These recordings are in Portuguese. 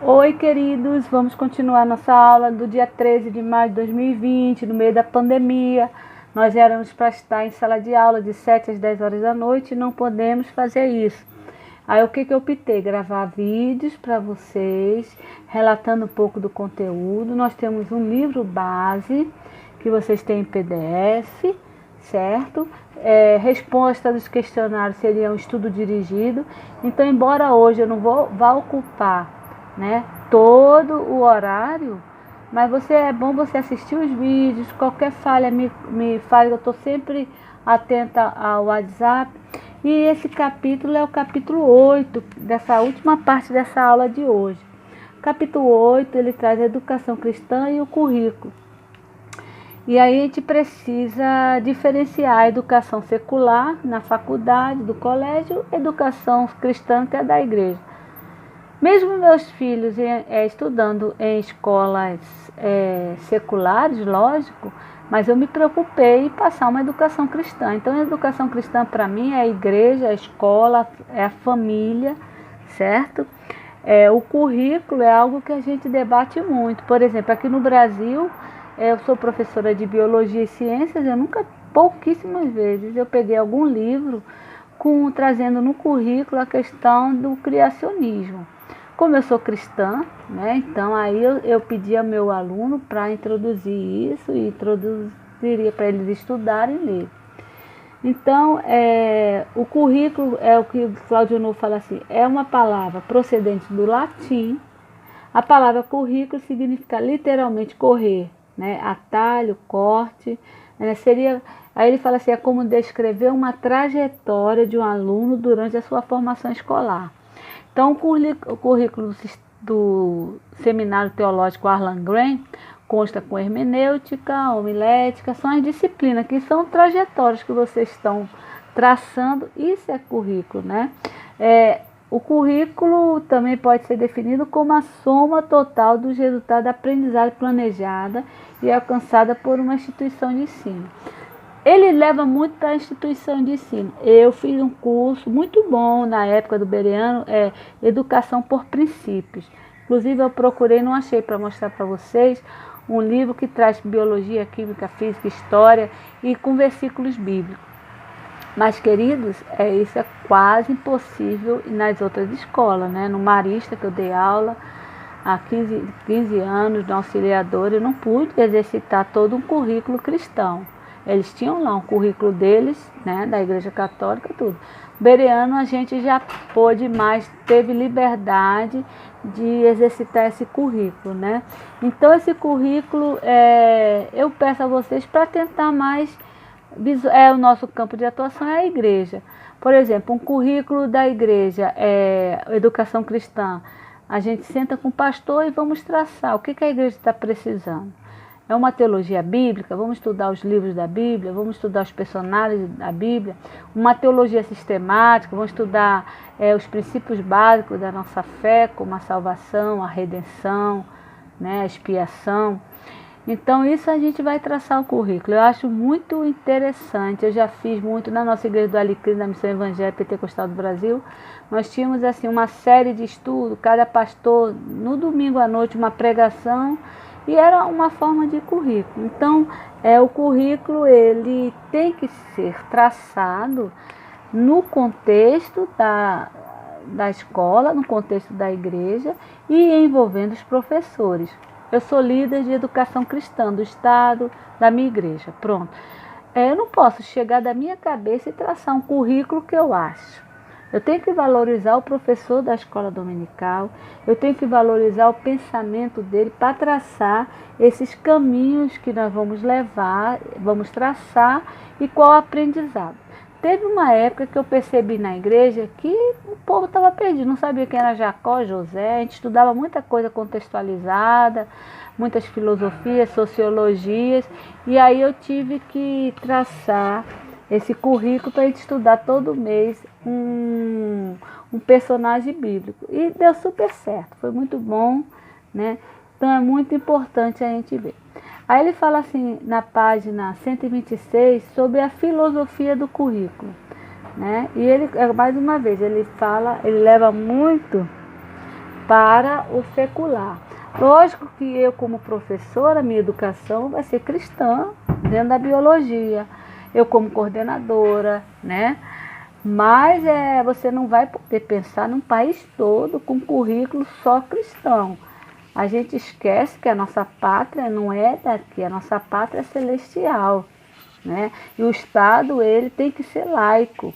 Oi, queridos, vamos continuar nossa aula do dia 13 de maio de 2020, no meio da pandemia. Nós éramos para estar em sala de aula de 7 às 10 horas da noite e não podemos fazer isso. Aí o que eu optei? Gravar vídeos para vocês, relatando um pouco do conteúdo. Nós temos um livro base que vocês têm em PDF, certo? Resposta dos questionários seria um estudo dirigido. Então, embora hoje eu não vá ocupar, né, todo o horário, mas é bom você assistir os vídeos. Qualquer falha me fale, eu estou sempre atenta ao WhatsApp. E esse capítulo é o capítulo 8 dessa última parte dessa aula de hoje. Capítulo 8, ele traz a educação cristã e o currículo. E aí a gente precisa diferenciar a educação secular na faculdade, do colégio, educação cristã, que é da igreja. Mesmo meus filhos estudando em escolas seculares, lógico, mas eu me preocupei em passar uma educação cristã. Então, a educação cristã para mim é a igreja, a escola, é a família, certo? O currículo é algo que a gente debate muito. Por exemplo, aqui no Brasil, eu sou professora de biologia e ciências, pouquíssimas vezes, eu peguei algum livro trazendo no currículo a questão do criacionismo. Como eu sou cristã, né, então aí eu pedi ao meu aluno para introduzir isso e introduziria para eles estudarem e ler. Então, o currículo é o que o Cláudio Novo fala assim, é uma palavra procedente do latim. A palavra currículo significa literalmente correr, né, atalho, corte, né, aí ele fala assim, é como descrever uma trajetória de um aluno durante a sua formação escolar. Então, o currículo do Seminário Teológico Harlan Graham consta com hermenêutica, homilética, são as disciplinas que são trajetórias que vocês estão traçando. Isso é currículo, né? O currículo também pode ser definido como a soma total dos resultados da aprendizagem planejada e alcançada por uma instituição de ensino. Ele leva muito para a instituição de ensino. Eu fiz um curso muito bom na época do Bereano, Educação por Princípios. Inclusive eu procurei, não achei para mostrar para vocês, um livro que traz biologia, química, física, história e com versículos bíblicos. Mas, queridos, isso é quase impossível nas outras escolas, né? No Marista, que eu dei aula há 15 anos, no Auxiliador, eu não pude exercitar todo um currículo cristão. Eles tinham lá um currículo deles, né, da Igreja Católica, tudo. Bereano a gente já pôde mais, teve liberdade de exercitar esse currículo, né? Então esse currículo, eu peço a vocês para tentar mais, o nosso campo de atuação é a igreja. Por exemplo, um currículo da igreja, educação cristã, a gente senta com o pastor e vamos traçar o que a igreja está precisando. É uma teologia bíblica, vamos estudar os livros da Bíblia, vamos estudar os personagens da Bíblia, uma teologia sistemática, vamos estudar os princípios básicos da nossa fé, como a salvação, a redenção, né, a expiação. Então isso a gente vai traçar o currículo. Eu acho muito interessante, eu já fiz muito na nossa igreja do Alecrim, da Missão Evangélica Pentecostal do Brasil. Nós tínhamos assim uma série de estudo, cada pastor, no domingo à noite, uma pregação, e era uma forma de currículo. Então, o currículo ele tem que ser traçado no contexto da escola, no contexto da igreja e envolvendo os professores. Eu sou líder de educação cristã do Estado, da minha igreja. Pronto. Eu não posso chegar da minha cabeça e traçar um currículo que eu acho. Eu tenho que valorizar o professor da escola dominical, eu tenho que valorizar o pensamento dele para traçar esses caminhos que nós vamos levar, vamos traçar e qual aprendizado. Teve uma época que eu percebi na igreja que o povo estava perdido, não sabia quem era Jacó, José, a gente estudava muita coisa contextualizada, muitas filosofias, sociologias, e aí eu tive que traçar esse currículo para a gente estudar todo mês um personagem bíblico. E deu super certo, foi muito bom, né? Então é muito importante a gente ver. Aí ele fala assim, na página 126, sobre a filosofia do currículo, né? E ele, mais uma vez, ele leva muito para o secular. Lógico que eu, como professora, minha educação vai ser cristã, dentro da biologia. Eu, como coordenadora, né? Mas você não vai poder pensar num país todo com currículo só cristão. A gente esquece que a nossa pátria não é daqui, a nossa pátria é celestial, né? E o Estado, ele tem que ser laico,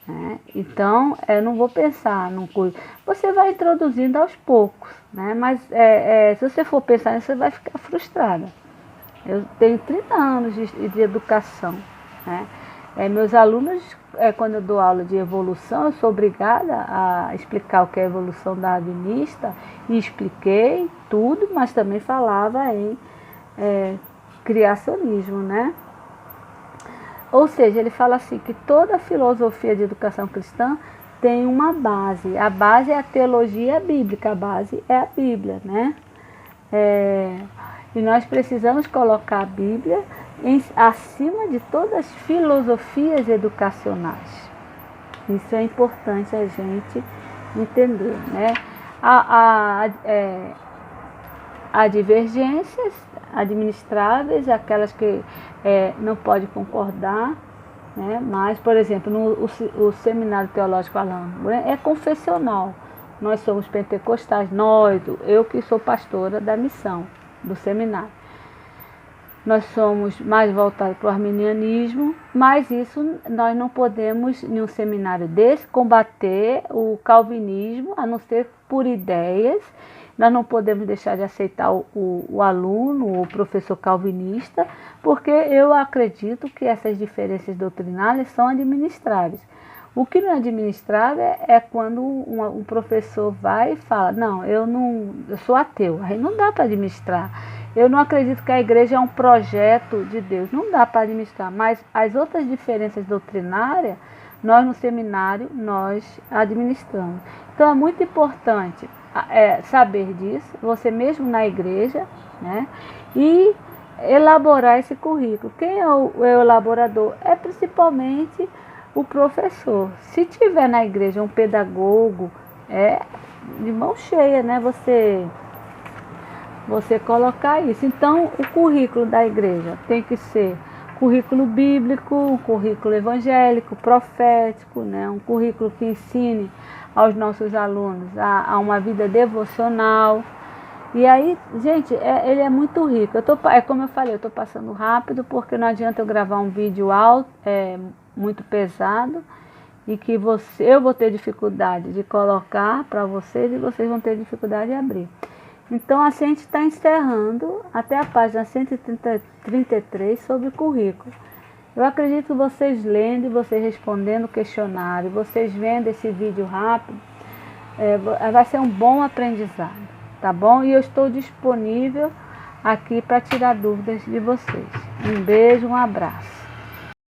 né? Então, eu não vou pensar num curso. Você vai introduzindo aos poucos, né? Mas se você for pensar nisso, você vai ficar frustrada. Eu tenho 30 anos de educação, né? Meus alunos, quando eu dou aula de evolução, eu sou obrigada a explicar o que é a evolução darwinista, e expliquei tudo, mas também falava em criacionismo, né? Ou seja, ele fala assim, que toda a filosofia de educação cristã tem uma base. A base é a teologia bíblica, a base é a Bíblia, né? E nós precisamos colocar a Bíblia acima de todas as filosofias educacionais. Isso é importante a gente entender, né? Há divergências administráveis, aquelas que não pode concordar, né? Mas, por exemplo, o Seminário Teológico Alain é confessional. Nós somos pentecostais, eu que sou pastora da missão do seminário. Nós somos mais voltados para o arminianismo, mas isso nós não podemos, em um seminário desse, combater o calvinismo, a não ser por ideias. Nós não podemos deixar de aceitar o aluno, o professor calvinista, porque eu acredito que essas diferenças doutrinárias são administráveis. O que não é administrável é quando um professor vai e fala, não, eu sou ateu, aí não dá para administrar. Eu não acredito que a igreja é um projeto de Deus, não dá para administrar, mas as outras diferenças doutrinárias, nós no seminário, nós administramos. Então é muito importante saber disso, você mesmo na igreja, né? E elaborar esse currículo. Quem é o elaborador? É principalmente o professor. Se tiver na igreja um pedagogo, de mão cheia, né? Você colocar isso. Então, o currículo da igreja tem que ser currículo bíblico, um currículo evangélico, profético, né? Um currículo que ensine aos nossos alunos a uma vida devocional. E aí, gente, ele é muito rico. Como eu falei, eu estou passando rápido porque não adianta eu gravar um vídeo alto, muito pesado, e que eu vou ter dificuldade de colocar para vocês e vocês vão ter dificuldade de abrir. Então, assim, a gente está encerrando até a página 133 sobre o currículo. Eu acredito que vocês lendo, vocês respondendo o questionário, vocês vendo esse vídeo rápido, vai ser um bom aprendizado, tá bom? E eu estou disponível aqui para tirar dúvidas de vocês. Um beijo, um abraço.